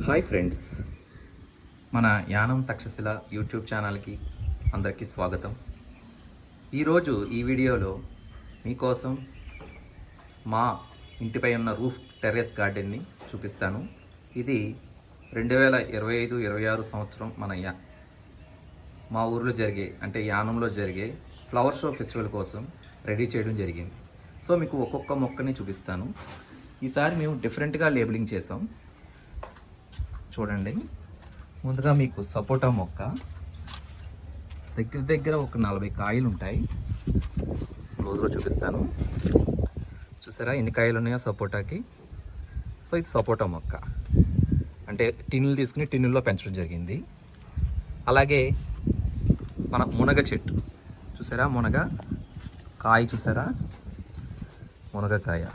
Hi friends, మన Yanam Takshashila YouTube ఛానల్కి అందరికీ స్వాగతం. ఈరోజు ఈ వీడియోలో మీకోసం మా ఇంటిపై ఉన్న రూఫ్ టెర్రస్ గార్డెన్ని చూపిస్తాను. ఇది 2025-26 సంవత్సరం మా ఊరిలో జరిగే అంటే యానంలో జరిగే ఫ్లవర్ షో ఫెస్టివల్ కోసం రెడీ చేయడం జరిగింది. సో మీకు ఒక్కొక్క మొక్కని చూపిస్తాను. ఈసారి మేము డిఫరెంట్గా లేబులింగ్ చేసాం. చూడండి, ముందుగా మీకు సపోటా మొక్క దగ్గర ఒక 40 కాయలు ఉంటాయి. క్లోజ్గా చూపిస్తాను. చూసారా ఎన్ని కాయలు ఉన్నాయో సపోటాకి. సో ఇది సపోటా మొక్క, అంటే టిన్నులు తీసుకుని టిన్నుల్లో పెంచడం జరిగింది. అలాగే మన మునగ చెట్టు చూసారా, మునగ కాయ చూసారా, మునగకాయ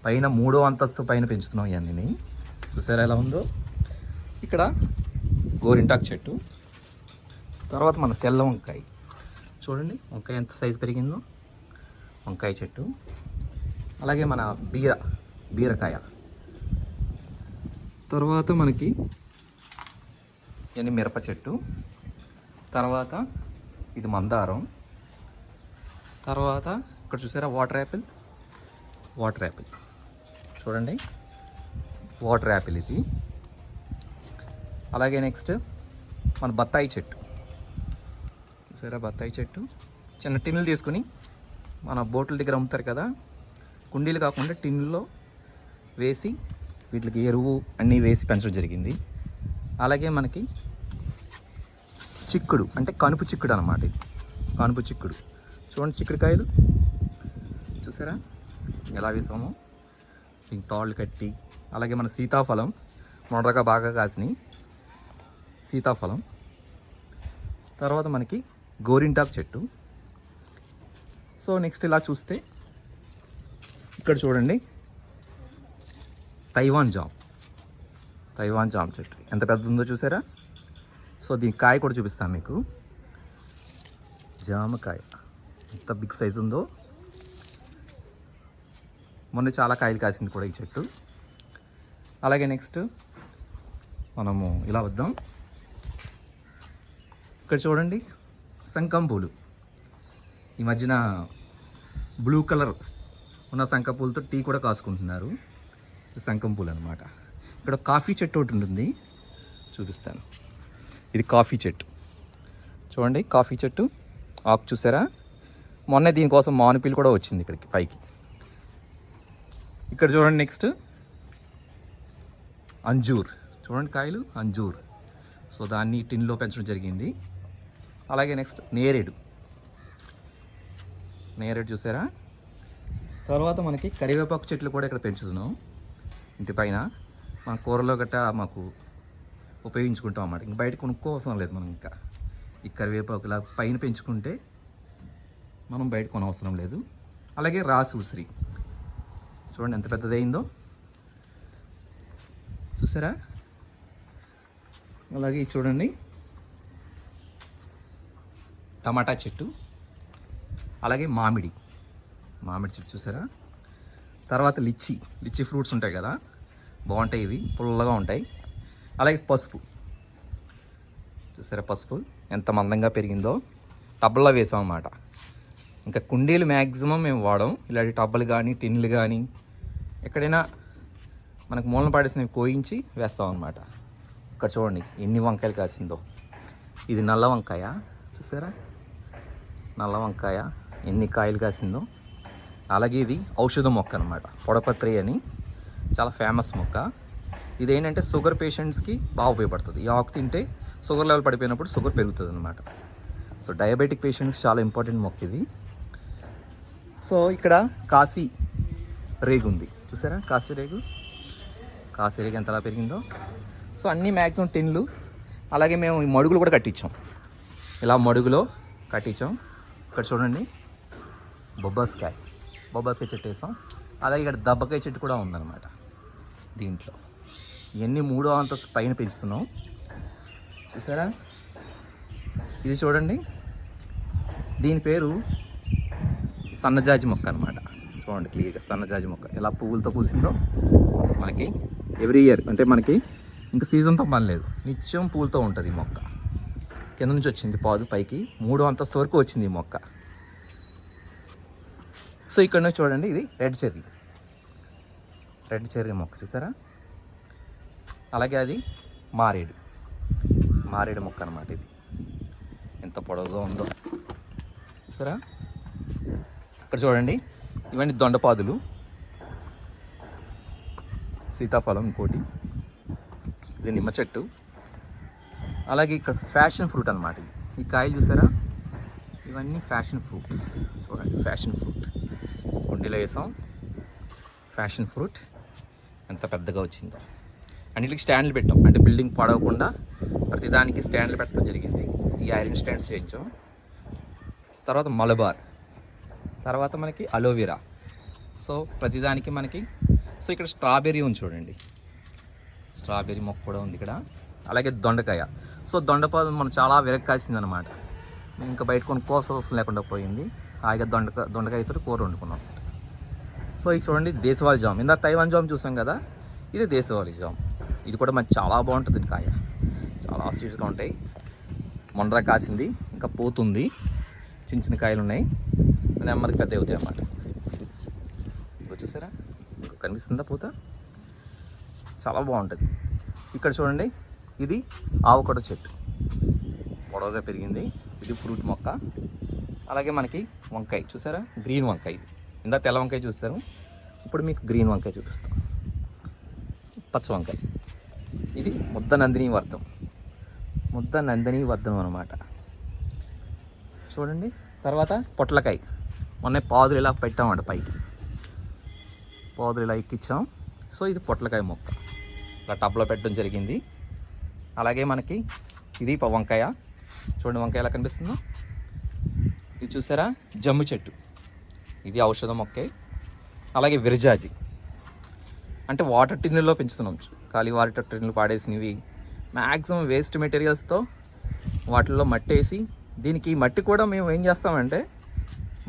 పైన 3వ అంతస్తు పైన పెంచుతున్నాం. ఇవన్నీ చూసారా ఎలా ఉందో. ఇక్కడ గోరింటాకు చెట్టు, తర్వాత మన తెల్ల వంకాయ చూడండి, వంకాయ ఎంత సైజు పెరిగిందో, వంకాయ చెట్టు. అలాగే మన బీరకాయ, తర్వాత మనకి ఇవన్నీ మిరప చెట్టు, తర్వాత ఇది మందారం, తర్వాత ఇక్కడ చూసారా వాటర్ యాపిల్ చూడండి, వాటర్ యాపిల్ ఇది. అలాగే నెక్స్ట్ మన బత్తాయి చెట్టు చూసారా, బత్తాయి చెట్టు. చిన్న టిన్నులు తీసుకుని మన బోట్ల దగ్గర అమ్ముతారు కదా, కుండీలు కాకుండా టిన్నుల్లో వేసి వీటికి ఎరువు అన్నీ వేసి పెంచడం జరిగింది. అలాగే మనకి చిక్కుడు అంటే కనుపు చిక్కుడు అన్నమాట. ఇది కనుపు చిక్కుడు చూడండి, చిక్కుడుకాయలు చూసారా ఎలా వేసామో, దీనికి తాళ్ళు కట్టి. అలాగే మన సీతాఫలం మొదటగా బాగా కాసినాయి సీతాఫలం. తర్వాత మనకి గోరింటాకు చెట్టు. సో నెక్స్ట్ ఇలా చూస్తే ఇక్కడ చూడండి, తైవాన్ జామ్ చెట్టు ఎంత పెద్ద ఉందో చూసారా. సో దీని కాయ కూడా చూపిస్తాను మీకు. జామకాయ ఎంత బిగ్ సైజు ఉందో. మొన్న చాలా కాయలు కాసింది కూడా ఈ చెట్టు. అలాగే నెక్స్ట్ మనము ఇలా వద్దాం. ఇక్కడ చూడండి శంఖం పూలు. ఈ మధ్యన బ్లూ కలర్ ఉన్న శంఖ పూలతో టీ కూడా కాసుకుంటున్నారు. శంఖం పూలు అనమాట. ఇక్కడ కాఫీ చెట్టు ఒకటి ఉంటుంది, చూపిస్తాను. ఇది కాఫీ చెట్టు చూడండి, కాఫీ చెట్టు ఆకు చూసారా. మొన్న దీనికోసం మానుపిల్ కూడా వచ్చింది ఇక్కడికి పైకి. ఇక్కడ చూడండి నెక్స్ట్ అంజూర్ చూడండి, కాయలు అంజూర్. సో దాన్ని టిన్లో పెంచడం జరిగింది. అలాగే నెక్స్ట్ నేరేడు చూసారా. తర్వాత మనకి కరివేపాకు చెట్లు కూడా ఇక్కడ పెంచుతున్నాం ఇంటి పైన. మన కూరలో గట్టా మాకు ఉపయోగించుకుంటాం అన్నమాట. ఇంక బయట కొనుక్కోవసరం లేదు మనం. ఇంకా ఈ కరివేపాకు ఇలా పైన పెంచుకుంటే మనం బయట కొనవసరం లేదు. అలాగే రాసి ఉసిరి చూడండి ఎంత పెద్దదైందో చూసారా. అలాగే చూడండి టమాటా చెట్టు, అలాగే మామిడి చెట్టు చూసారా. తర్వాత లిచ్చి ఫ్రూట్స్ ఉంటాయి కదా, బాగుంటాయి ఇవి, పుల్లగా ఉంటాయి. అలాగే పసుపు చూసారా, పసుపు ఎంత మందంగా పెరిగిందో. టబ్బల్లో వేసాం అన్నమాట. ఇంకా కుండీలు మ్యాక్సిమం మేము వాడాం. ఇలాంటి టబ్బలు కానీ టిన్నులు కానీ ఎక్కడైనా మనకు మూలన పడేసినవి కోయించి వేస్తాం అన్నమాట. ఇక్కడ చూడండి ఎన్ని వంకాయలు కాసిందో. ఇది నల్ల వంకాయ చూసారా, నల్ల వంకాయ ఎన్ని కాయలు కాసిందో. అలాగే ఇది ఔషధ మొక్క అనమాట, పొడపత్రి అని చాలా ఫేమస్ మొక్క. ఇదేంటంటే షుగర్ పేషెంట్స్కి బాగా ఉపయోగపడుతుంది. ఈ ఆకు తింటే షుగర్ లెవెల్ పడిపోయినప్పుడు షుగర్ పెరుగుతుంది అనమాట. సో డయాబెటిక్ పేషెంట్స్కి చాలా ఇంపార్టెంట్ మొక్క ఇది. సో ఇక్కడ కాశీ రేగు ఉంది చూసారా, కాశీ రేగు ఎంతలా పెరిగిందో. సో అన్నీ మ్యాక్సిమం టిన్లు. అలాగే మేము ఈ మడుగులు కూడా కట్టించాం, ఇలా మడుగులో కట్టించాం. ఇక్కడ చూడండి బొబ్బాస్కాయ చెట్టు వేసాం. అలాగే ఇక్కడ దబ్బకాయ చెట్టు కూడా ఉందన్నమాట దీంట్లో. ఇవన్నీ 3వ అంతస్తు పైన పెంచుతున్నాం చూసారా. ఇది చూడండి, దీని పేరు సన్నజాజి మొక్క అనమాట. చూడండి క్లియర్గా సన్నజాజి మొక్క ఎలా పువ్వులతో పూసిందో. మనకి ఎవ్రీ ఇయర్, అంటే మనకి ఇంకా సీజన్తో పని లేదు, నిత్యం పూలతో ఉంటుంది ఈ మొక్క. కింద నుంచి వచ్చింది పాదు పైకి 3వ అంతస్తు వరకు వచ్చింది ఈ మొక్క. సో ఇక్కడ నుంచి చూడండి, ఇది రెడ్ చెర్రీ మొక్క చూసారా. అలాగే అది మారేడు మొక్క అనమాట. ఇది ఎంత పొడవుగా ఉందో చూసారా. ఇక్కడ చూడండి, ఇవన్నీ దొండపాదులు, సీతాఫలం ఇంకోటి, ఇది నిమ్మ చెట్టు. అలాగే ఇక్కడ ఫ్యాషన్ ఫ్రూట్ అనమాట. ఈ కాయలు చూసారా, ఇవన్నీ ఫ్యాషన్ ఫ్రూట్స్. చూడండి, ఫ్యాషన్ ఫ్రూట్ కుండీలో వేసాం. ఫ్యాషన్ ఫ్రూట్ ఎంత పెద్దగా వచ్చిందో. అన్నిటికి స్టాండ్లు పెట్టాం, అంటే బిల్డింగ్ పడవకుండా ప్రతిదానికి స్టాండ్లు పెట్టడం జరిగింది. ఈ ఐరన్ స్టాండ్స్ చేయించాం. తర్వాత మలబార్, తర్వాత మనకి అలోవెరా. సో ప్రతిదానికి మనకి. సో ఇక్కడ స్ట్రాబెర్రీ ఉంది చూడండి, స్ట్రాబెర్రీ మొక్క కూడా ఉంది ఇక్కడ. అలాగే దొండకాయ. సో దొండపాదు మనం చాలా విరగ కాసింది అనమాట. ఇంకా బయట కోసం లేకుండా పోయింది. హాయిగా దొండకాయతో కూర వండుకున్నాం. సో ఇది చూడండి, దేశవాళీ జామ్. ఇందాక తైవాన్ జామ్ చూసాం కదా, ఇది దేశవాళీ జామ్. ఇది కూడా మనకి చాలా బాగుంటుంది కాయ, చాలా స్వీట్స్గా ఉంటాయి. మొండరా కాసింది, ఇంకా పోతుంది. చిన్న కాయలు ఉన్నాయి, నెమ్మదికి పెద్ద అవుతాయి అన్నమాట. చూసారా, కనిపిస్తుందా పూత? చాలా బాగుంటుంది. ఇక్కడ చూడండి, ఇది ఆవకాడో చెట్టు, పొడవుగా పెరిగింది. ఇది ఫ్రూట్ మొక్క. అలాగే మనకి వంకాయ చూసారా, గ్రీన్ వంకాయ. ఇది ఇందా తెల్ల వంకాయ చూస్తారు, ఇప్పుడు మీకు గ్రీన్ వంకాయ చూపిస్తాం. పచ్చ వంకాయ. ఇది ముద్ద నందిని వర్ధం అనమాట. చూడండి. తర్వాత పొట్లకాయ. మొన్న పాదులు ఇలా పెట్టామంట, పైకి పాదులు ఇలా ఎక్కించాం. సో ఇది పొట్లకాయ మొక్క, ఇలా టబ్లో పెట్టడం జరిగింది. అలాగే మనకి ఇది వంకాయ. చూడండి వంకాయ ఎలా కనిపిస్తుందో. ఇది చూసారా, జమ్ము చెట్టు. ఇది ఔషధ మొక్కే. అలాగే విరజాజి, అంటే వాటర్ టిన్నుల్లో పెంచుతున్నాం. ఖాళీ వాటర్ టిన్నులు పాడేసినవి, మ్యాక్సిమం వేస్ట్ మెటీరియల్స్తో వాటిల్లో మట్టి వేసి, దీనికి మట్టి కూడా మేము ఏం చేస్తామంటే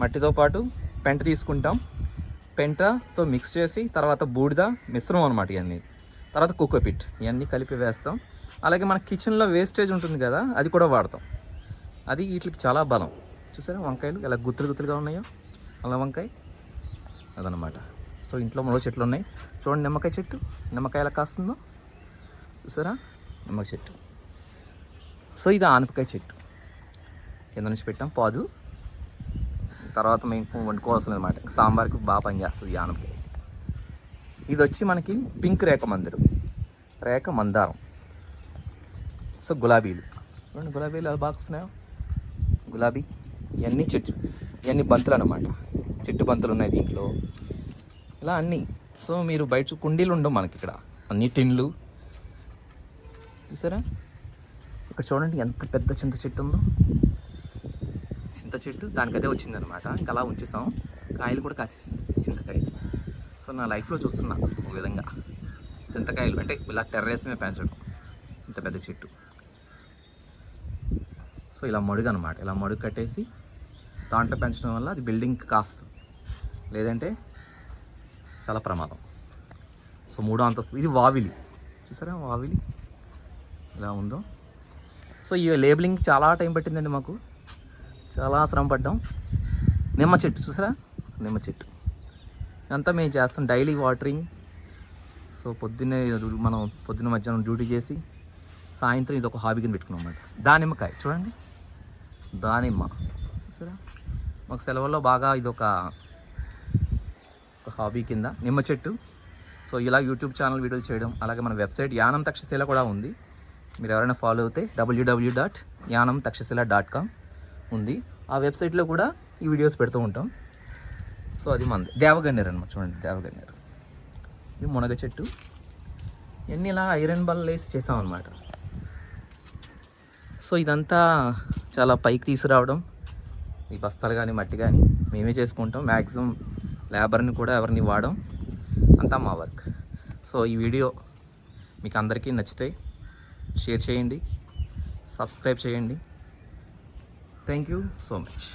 మట్టితో పాటు పెంట తీసుకుంటాం, పెంటతో మిక్స్ చేసి తర్వాత బూడిద మిశ్రమం అనమాట ఇవన్నీ, తర్వాత కోకోపిట్ ఇవన్నీ కలిపి వేస్తాం. అలాగే మన కిచెన్లో వేస్టేజ్ ఉంటుంది కదా, అది కూడా వాడతాం. అది వీటికి చాలా బలం. చూసారా వంకాయలు ఎలా గుత్తులుగా ఉన్నాయో, అలా వంకాయ అదనమాట. సో ఇంట్లో మూల చెట్లు ఉన్నాయి. చూడండి, నిమ్మకాయ చెట్టు, నిమ్మకాయ ఎలా కాస్తుందో చూసారా, నిమ్మకాయ చెట్టు. సో ఇది ఆనపకాయ చెట్టు, కింద నుంచి పెట్టాం పాదు. తర్వాత మేము వండుకోవాల్సింది అనమాట, సాంబార్కి బాగా పనిచేస్తుంది ఈ ఆనపకాయ. ఇది వచ్చి మనకి పింక్ రేఖ మందారం. సో గులాబీలు చూడండి, గులాబీలు ఎలా బాగా వస్తున్నాయో. గులాబీ ఇవన్నీ చెట్టు, ఇవన్నీ బంతులు అనమాట. చెట్టు బంతులు ఉన్నాయి దీంట్లో, ఇలా అన్నీ. సో మీరు బయట కుండీలు ఉండవు మనకి, ఇక్కడ అన్ని టిన్లు చూసారా. ఇక్కడ చూడండి ఎంత పెద్ద చింత చెట్టు ఉందో. చింత చెట్టు దానికదే వచ్చిందనమాట. ఇంకా అలా ఉంచేసాం. కాయలు కూడా కాసేసింది చింతకాయలు. సో నా లైఫ్లో చూస్తున్నా ఒక విధంగా చింతకాయలు, అంటే ఇలా టెర్రస్ మీద పెంచడం, ఇంత పెద్ద చెట్టు. సో ఇలా మడుగు అనమాట, ఇలా మడుగు కట్టేసి దాంట్లో పెంచడం వల్ల అది బిల్డింగ్కి కాస్తుంది, లేదంటే చాలా ప్రమాదం. సో 3వ అంతస్తు. ఇది వావిలి చూసారా, వావిలి ఇలా ఉందో. సో ఈ లేబులింగ్ చాలా టైం పట్టిందండి మాకు, చాలా శ్రమ పడ్డాం. నిమ్మ చెట్టు చూసారా, నిమ్మ చెట్టు అంతా మేము చేస్తాం డైలీ వాటరింగ్. సో పొద్దున్న మధ్యాహ్నం డ్యూటీ చేసి సాయంత్రం ఇది ఒక హాబీ కింద పెట్టుకున్నాం అన్నమాట. దానిమ్మకాయ చూడండి, దానిమ్మ చూసారా, మాకు సెలవుల్లో బాగా ఇది ఒక హాబీ కింద నిమ్మ చెట్టు. సో ఇలా యూట్యూబ్ ఛానల్ వీడియోలు చేయడం, అలాగే మన వెబ్సైట్ యానం తక్షశిల కూడా ఉంది. మీరు ఎవరైనా ఫాలో అయితే www.yanamtakshashila.com ఉంది. ఆ వెబ్సైట్లో కూడా ఈ వీడియోస్ పెడుతూ ఉంటాం. సో అది మంది దేవగన్నేరు అనమాట. చూడండి దేవగన్నేరు. ఇది మునగ చెట్టు. ఇవన్నీ ఇలా ఐరన్ బల్ వేసి చేసామన్నమాట. సో ఇదంతా చాలా పైకి తీసుకురావడం, ఈ బస్తాలు కానీ మట్టి కానీ మేమే చేసుకుంటాం. మ్యాక్సిమం లేబర్ని కూడా ఎవరిని వాడడం, అంతా మా వర్క్. సో ఈ వీడియో మీకు అందరికీ నచ్చితే షేర్ చేయండి, సబ్స్క్రైబ్ చేయండి. Thank you so much.